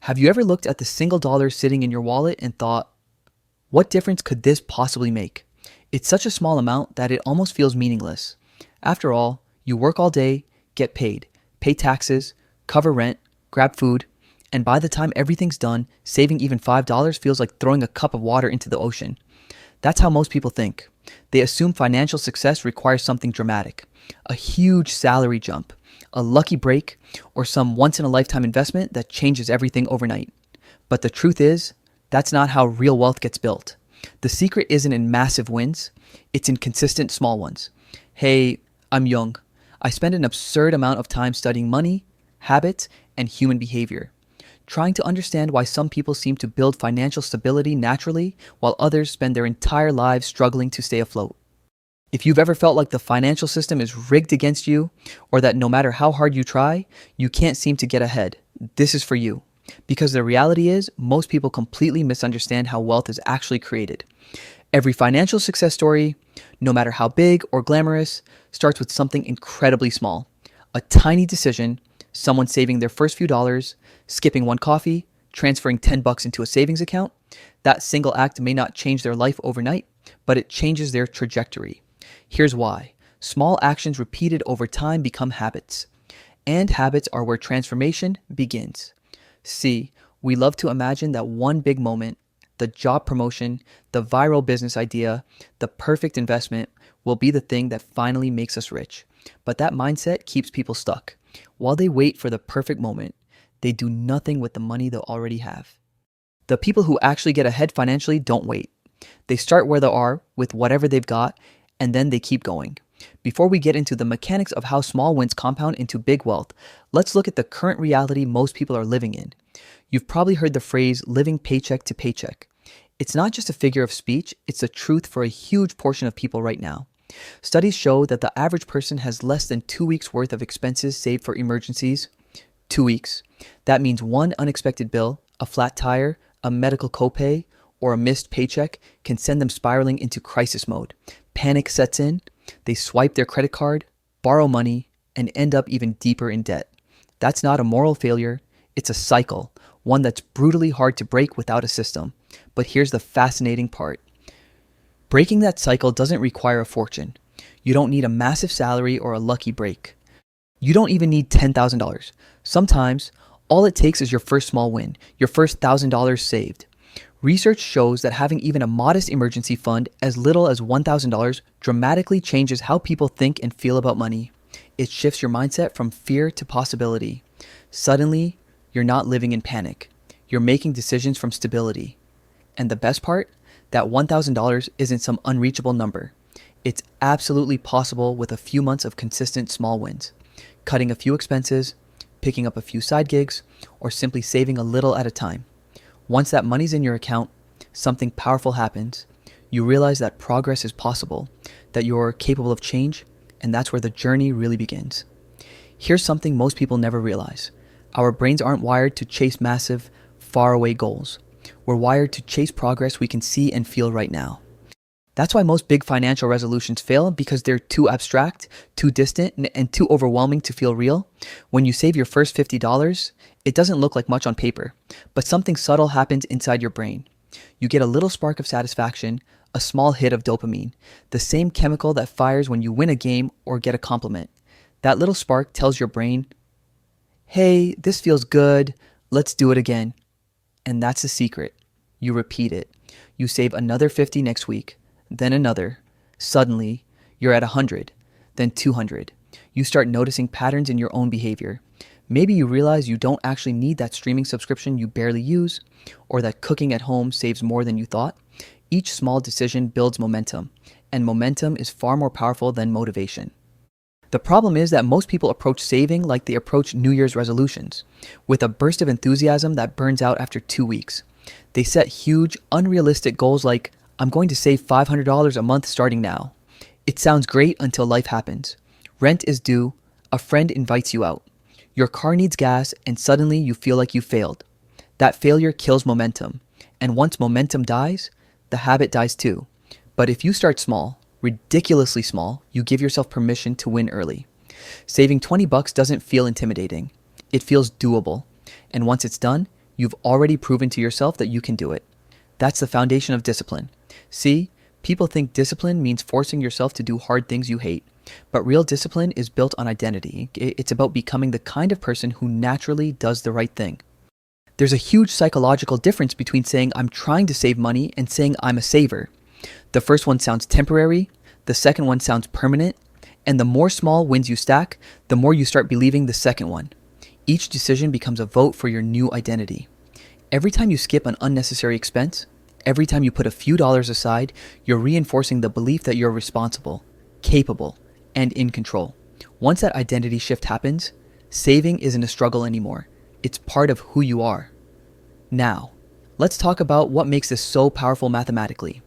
Have you ever looked at the single dollar sitting in your wallet and thought, what difference could this possibly make? It's such a small amount that it almost feels meaningless. After all, you work all day, get paid, pay taxes, cover rent, grab food, and by the time everything's done, saving even $5 feels like throwing a cup of water into the ocean. That's how most people think. They assume financial success requires something dramatic, a huge salary jump, a lucky break, or some once-in-a-lifetime investment that changes everything overnight. But the truth is, that's not how real wealth gets built. The secret isn't in massive wins, it's in consistent small ones. Hey, I'm young. I spend an absurd amount of time studying money, habits, and human behavior, trying to understand why some people seem to build financial stability naturally while others spend their entire lives struggling to stay afloat. If you've ever felt like the financial system is rigged against you, or that no matter how hard you try, you can't seem to get ahead, this is for you. Because the reality is, most people completely misunderstand how wealth is actually created. Every financial success story, no matter how big or glamorous, starts with something incredibly small. A tiny decision, someone saving their first few dollars, skipping one coffee, transferring $10 into a savings account. That single act may not change their life overnight, but it changes their trajectory. Here's why. Small actions repeated over time become habits. And habits are where transformation begins. See, we love to imagine that one big moment, the job promotion, the viral business idea, the perfect investment, will be the thing that finally makes us rich. But that mindset keeps people stuck. While they wait for the perfect moment, they do nothing with the money they already have. The people who actually get ahead financially don't wait. They start where they are with whatever they've got, and then they keep going. Before we get into the mechanics of how small wins compound into big wealth, let's look at the current reality most people are living in. You've probably heard the phrase living paycheck to paycheck. It's not just a figure of speech, it's the truth for a huge portion of people right now. Studies show that the average person has less than 2 weeks worth of expenses saved for emergencies. 2 weeks. That means one unexpected bill, a flat tire, a medical copay, or a missed paycheck can send them spiraling into crisis mode. Panic sets in, they swipe their credit card, borrow money, and end up even deeper in debt. That's not a moral failure, it's a cycle, one that's brutally hard to break without a system. But here's the fascinating part. Breaking that cycle doesn't require a fortune. You don't need a massive salary or a lucky break. You don't even need $10,000. Sometimes, all it takes is your first small win, your first $1,000 saved. Research shows that having even a modest emergency fund, as little as $1,000, dramatically changes how people think and feel about money. It shifts your mindset from fear to possibility. Suddenly, you're not living in panic. You're making decisions from stability. And the best part? That $1,000 isn't some unreachable number. It's absolutely possible with a few months of consistent small wins. Cutting a few expenses, picking up a few side gigs, or simply saving a little at a time. Once that money's in your account, something powerful happens. You realize that progress is possible, that you're capable of change, and that's where the journey really begins. Here's something most people never realize. Our brains aren't wired to chase massive, faraway goals. We're wired to chase progress we can see and feel right now. That's why most big financial resolutions fail, because they're too abstract, too distant, and too overwhelming to feel real. When you save your first $50, it doesn't look like much on paper, but something subtle happens inside your brain. You get a little spark of satisfaction, a small hit of dopamine, the same chemical that fires when you win a game or get a compliment. That little spark tells your brain, hey, this feels good, let's do it again. And that's the secret. You repeat it. You save another 50 next week, then another. Suddenly, you're at 100, then 200. You start noticing patterns in your own behavior. Maybe you realize you don't actually need that streaming subscription you barely use, or that cooking at home saves more than you thought. Each small decision builds momentum, and momentum is far more powerful than motivation. The problem is that most people approach saving like they approach New Year's resolutions, with a burst of enthusiasm that burns out after 2 weeks. They set huge, unrealistic goals like, I'm going to save $500 a month starting now. It sounds great until life happens. Rent is due, a friend invites you out. Your car needs gas, and suddenly you feel like you failed. That failure kills momentum, and once momentum dies, the habit dies too. But if you start small, ridiculously small, you give yourself permission to win early. Saving $20 doesn't feel intimidating. It feels doable. And once it's done, You've already proven to yourself that you can do it. That's the foundation of discipline. See, people think discipline means forcing yourself to do hard things you hate. But real discipline is built on identity. It's about becoming the kind of person who naturally does the right thing. There's a huge psychological difference between saying I'm trying to save money and saying I'm a saver. The first one sounds temporary, the second one sounds permanent, and the more small wins you stack, the more you start believing the second one. Each decision becomes a vote for your new identity. Every time you skip an unnecessary expense, every time you put a few dollars aside, you're reinforcing the belief that you're responsible, capable, and in control. Once that identity shift happens, saving isn't a struggle anymore. It's part of who you are. Now, let's talk about what makes this so powerful mathematically.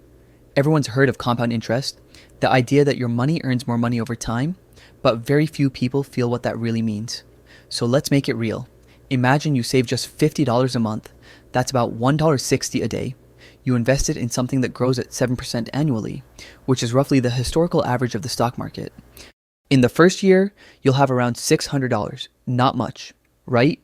Everyone's heard of compound interest, the idea that your money earns more money over time, but very few people feel what that really means. So let's make it real. Imagine you save just $50 a month. That's about $1.60 a day. You invest it in something that grows at 7% annually, which is roughly the historical average of the stock market. In the first year, you'll have around $600. Not much, right?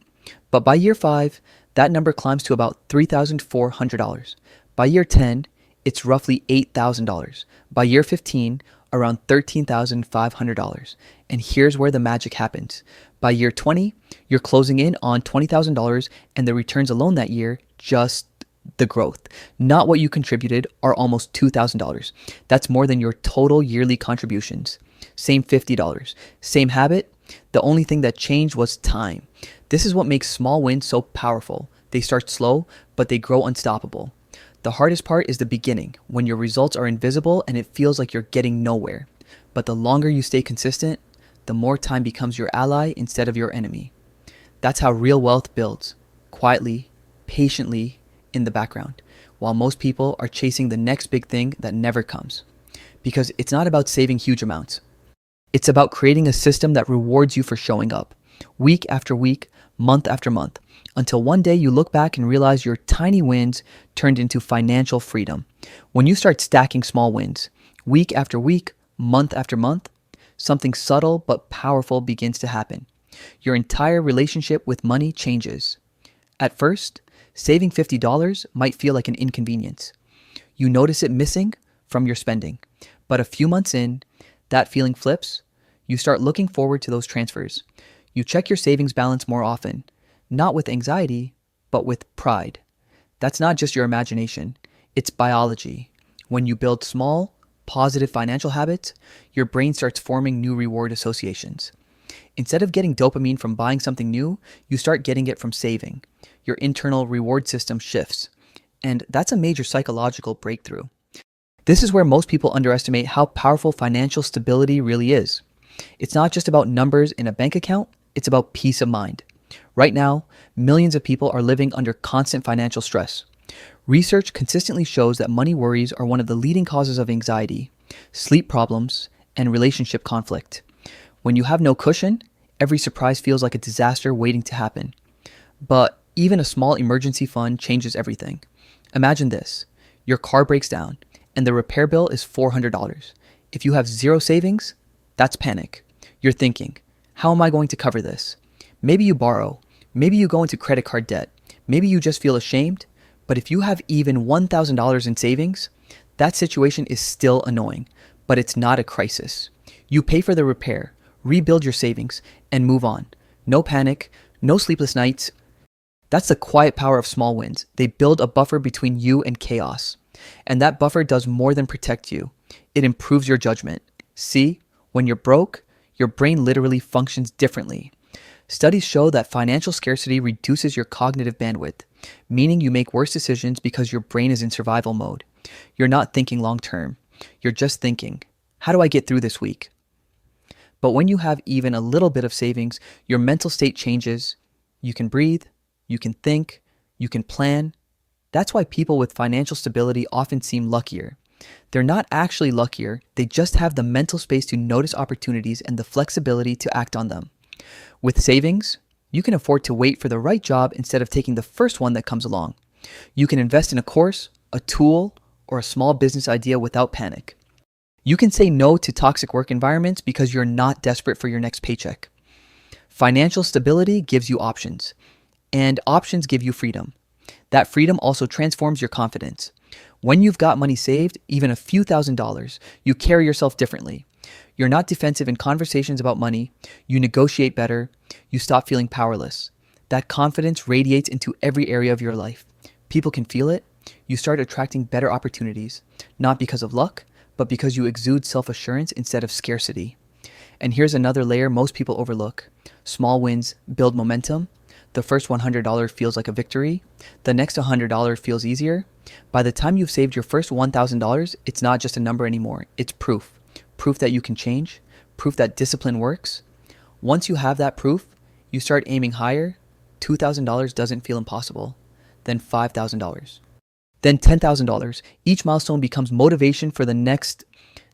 But by year 5, that number climbs to about $3,400. By year 10, it's roughly $8,000. By year 15, around $13,500. And here's where the magic happens. By year 20, you're closing in on $20,000, and the returns alone that year, just the growth, not what you contributed, are almost $2,000. That's more than your total yearly contributions. Same $50. Same habit. The only thing that changed was time. This is what makes small wins so powerful. They start slow, but they grow unstoppable. The hardest part is the beginning, when your results are invisible and it feels like you're getting nowhere. But the longer you stay consistent, the more time becomes your ally instead of your enemy. That's how real wealth builds, quietly, patiently, in the background, while most people are chasing the next big thing that never comes. Because it's not about saving huge amounts. It's about creating a system that rewards you for showing up, week after week, month after month, until one day you look back and realize your tiny wins turned into financial freedom. When you start stacking small wins, week after week, month after month, something subtle but powerful begins to happen. Your entire relationship with money changes. At first, saving $50 might feel like an inconvenience. You notice it missing from your spending. But a few months in, that feeling flips. You start looking forward to those transfers. You check your savings balance more often, not with anxiety, but with pride. That's not just your imagination, it's biology. When you build small, positive financial habits, your brain starts forming new reward associations. Instead of getting dopamine from buying something new, you start getting it from saving. Your internal reward system shifts. And that's a major psychological breakthrough. This is where most people underestimate how powerful financial stability really is. It's not just about numbers in a bank account, it's about peace of mind. Right now, millions of people are living under constant financial stress. Research consistently shows that money worries are one of the leading causes of anxiety, sleep problems, and relationship conflict. When you have no cushion, every surprise feels like a disaster waiting to happen. But even a small emergency fund changes everything. Imagine this. Your car breaks down, and the repair bill is $400. If you have zero savings, that's panic. You're thinking, how am I going to cover this? Maybe you borrow. Maybe you go into credit card debt. Maybe you just feel ashamed. But if you have even $1,000 in savings, that situation is still annoying, but it's not a crisis. You pay for the repair, rebuild your savings, and move on. No panic, no sleepless nights. That's the quiet power of small wins. They build a buffer between you and chaos. And that buffer does more than protect you. It improves your judgment. See, when you're broke, your brain literally functions differently. Studies show that financial scarcity reduces your cognitive bandwidth, meaning you make worse decisions because your brain is in survival mode. You're not thinking long term. You're just thinking, how do I get through this week? But when you have even a little bit of savings, your mental state changes. You can breathe, you can think, you can plan. That's why people with financial stability often seem luckier. They're not actually luckier, they just have the mental space to notice opportunities and the flexibility to act on them. With savings, you can afford to wait for the right job instead of taking the first one that comes along. You can invest in a course, a tool, or a small business idea without panic. You can say no to toxic work environments because you're not desperate for your next paycheck. Financial stability gives you options, and options give you freedom. That freedom also transforms your confidence. When you've got money saved, even a few $1,000s, you carry yourself differently. You're not defensive in conversations about money. You negotiate better. You stop feeling powerless. That confidence radiates into every area of your life. People can feel it. You start attracting better opportunities, not because of luck, but because you exude self-assurance instead of scarcity. And here's another layer most people overlook. Small wins build momentum. The first $100 feels like a victory. The next $100 feels easier. By the time you've saved your first $1,000, it's not just a number anymore. It's proof. Proof that you can change. Proof that discipline works. Once you have that proof, you start aiming higher. $2,000 doesn't feel impossible. Then $5,000. Then $10,000. Each milestone becomes motivation for the next.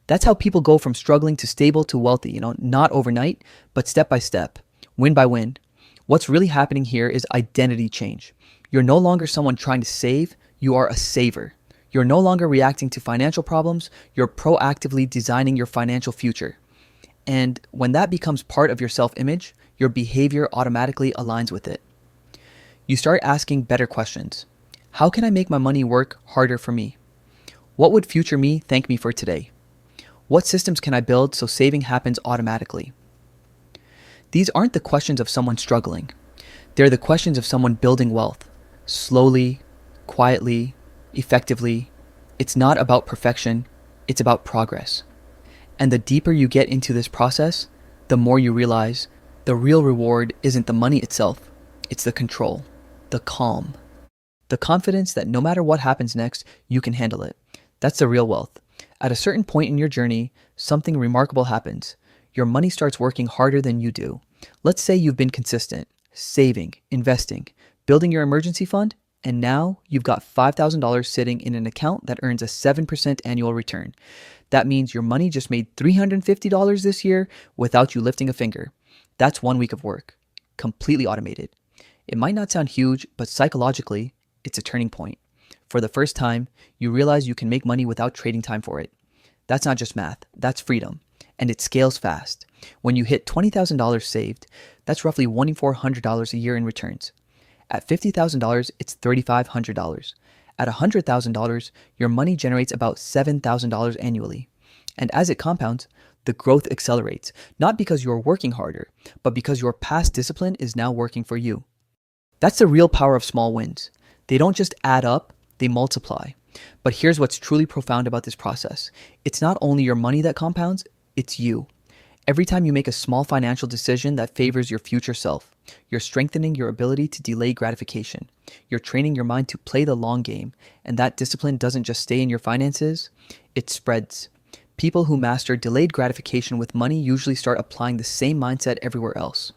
That's how people go from struggling to stable to wealthy, not overnight, but step by step, win by win. What's really happening here is identity change. You're no longer someone trying to save, you are a saver. You're no longer reacting to financial problems, you're proactively designing your financial future. And when that becomes part of your self-image, your behavior automatically aligns with it. You start asking better questions. How can I make my money work harder for me? What would future me thank me for today? What systems can I build so saving happens automatically? These aren't the questions of someone struggling. They're the questions of someone building wealth. Slowly, quietly, effectively. It's not about perfection, it's about progress. And the deeper you get into this process, the more you realize the real reward isn't the money itself, it's the control, the calm, the confidence that no matter what happens next, you can handle it. That's the real wealth. At a certain point in your journey, something remarkable happens. Your money starts working harder than you do. Let's say you've been consistent, saving, investing, building your emergency fund, and now you've got $5,000 sitting in an account that earns a 7% annual return. That means your money just made $350 this year without you lifting a finger. That's 1 week of work, completely automated. It might not sound huge, but psychologically, it's a turning point. For the first time, you realize you can make money without trading time for it. That's not just math, that's freedom. And it scales fast. When you hit $20,000 saved, that's roughly $2,400 a year in returns. At $50,000, it's $3,500. At $100,000, your money generates about $7,000 annually. And as it compounds, the growth accelerates, not because you're working harder, but because your past discipline is now working for you. That's the real power of small wins. They don't just add up, they multiply. But here's what's truly profound about this process. It's not only your money that compounds, it's you. Every time you make a small financial decision that favors your future self, you're strengthening your ability to delay gratification. You're training your mind to play the long game, and that discipline doesn't just stay in your finances, it spreads. People who master delayed gratification with money usually start applying the same mindset everywhere else.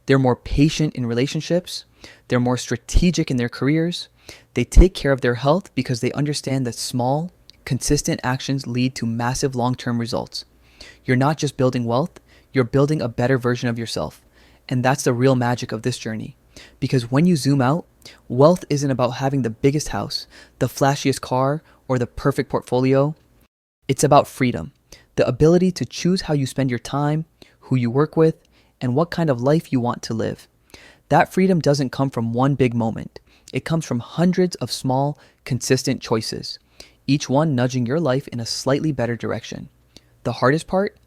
They're more patient in relationships, they're more strategic in their careers, they take care of their health because they understand that small, consistent actions lead to massive long-term results. You're not just building wealth, you're building a better version of yourself. And that's the real magic of this journey. Because when you zoom out, wealth isn't about having the biggest house, the flashiest car, or the perfect portfolio. It's about freedom, the ability to choose how you spend your time, who you work with, and what kind of life you want to live. That freedom doesn't come from one big moment. It comes from hundreds of small, consistent choices, each one nudging your life in a slightly better direction. The hardest part?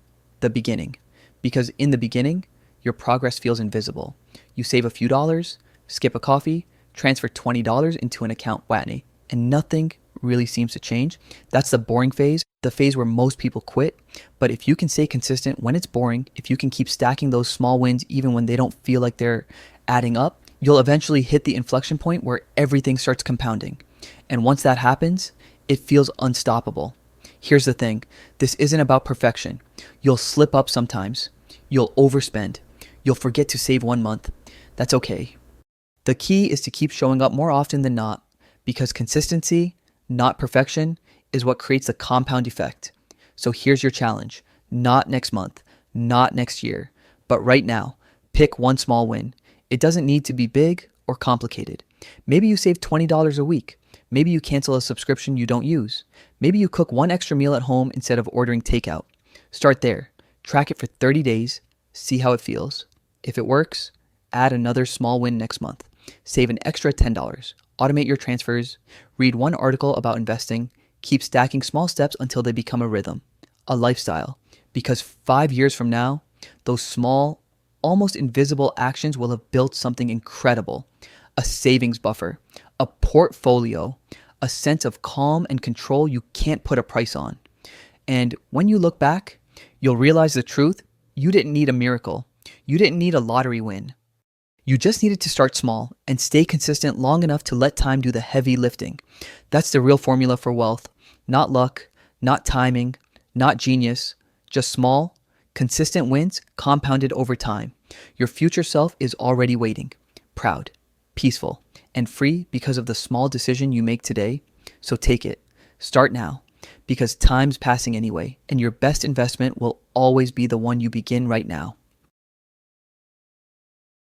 The beginning. Because in the beginning, your progress feels invisible. You save a few dollars, skip a coffee, transfer $20 into an account, Watney, and nothing really seems to change. That's the boring phase, the phase where most people quit. But if you can stay consistent when it's boring, if you can keep stacking those small wins even when they don't feel like they're adding up, you'll eventually hit the inflection point where everything starts compounding. And once that happens, it feels unstoppable. Here's the thing, this isn't about perfection. You'll slip up sometimes. You'll overspend. You'll forget to save 1 month. That's okay. The key is to keep showing up more often than not, because consistency, not perfection, is what creates the compound effect. So here's your challenge. Not next month, not next year, but right now, pick one small win. It doesn't need to be big or complicated. Maybe you save $20 a week. Maybe you cancel a subscription you don't use. Maybe you cook one extra meal at home instead of ordering takeout. Start there. Track it for 30 days. See how it feels. If it works, add another small win next month. Save an extra $10. Automate your transfers. Read one article about investing. Keep stacking small steps until they become a rhythm, a lifestyle. Because 5 years from now, those small, almost invisible actions will have built something incredible: a savings buffer, a portfolio, a sense of calm and control you can't put a price on. And when you look back, you'll realize the truth. You didn't need a miracle. You didn't need a lottery win. You just needed to start small and stay consistent long enough to let time do the heavy lifting. That's the real formula for wealth. Not luck, not timing, not genius, just small, consistent wins compounded over time. Your future self is already waiting, proud, peaceful, and free because of the small decision you make today. So take it. Start now, because time's passing anyway, and your best investment will always be the one you begin right now.